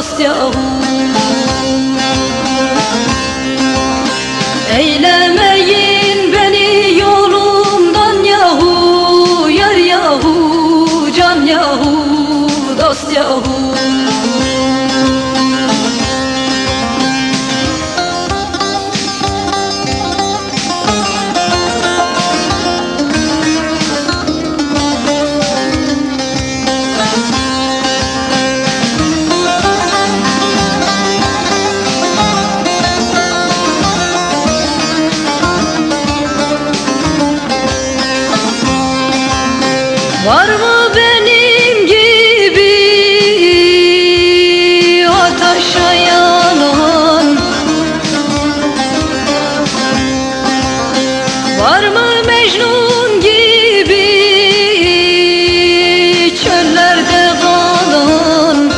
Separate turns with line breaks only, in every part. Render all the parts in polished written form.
dost yahu. Eylemeyin beni yolumdan yahu, yar yahu, can yahu, dost yahu. Var mı benim gibi ateşe yanan? Var mı Mecnun gibi çöllerde kalan?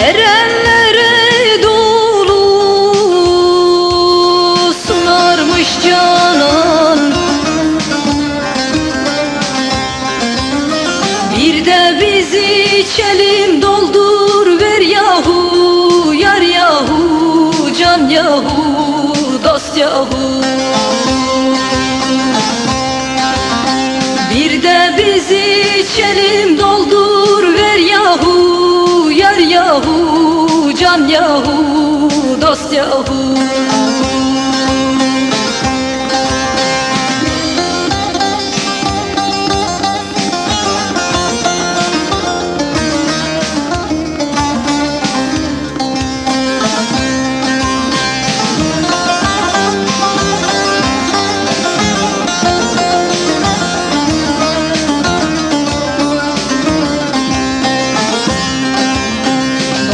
Erenlere dolu sunarmış canan. Bir de bizi içelim, doldur ver yahu, yar yahu, can yahu, dost yahu. Bir de bizi içelim, doldur ver yahu, yar yahu, can yahu, dost yahu.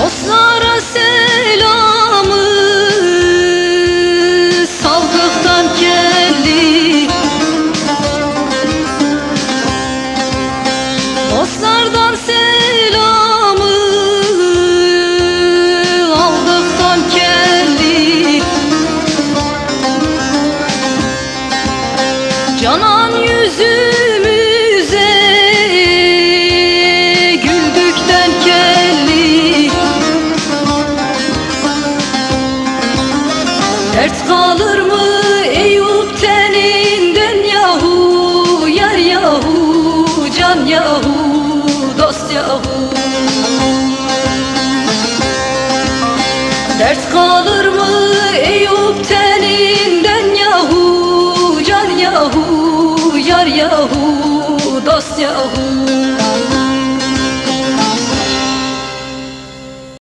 Dostlara selamı saldıktan kelli, dostlardan selamı aldıktan kelli. Canan yüzümüze güldükten kelli. Dert kalır mı Eyüp teninden yahu, yar yahu, can yahu, dost yahu. Dert kalır mı Eyüp teninden yahu, can yahu, yar yahu, dost yahu.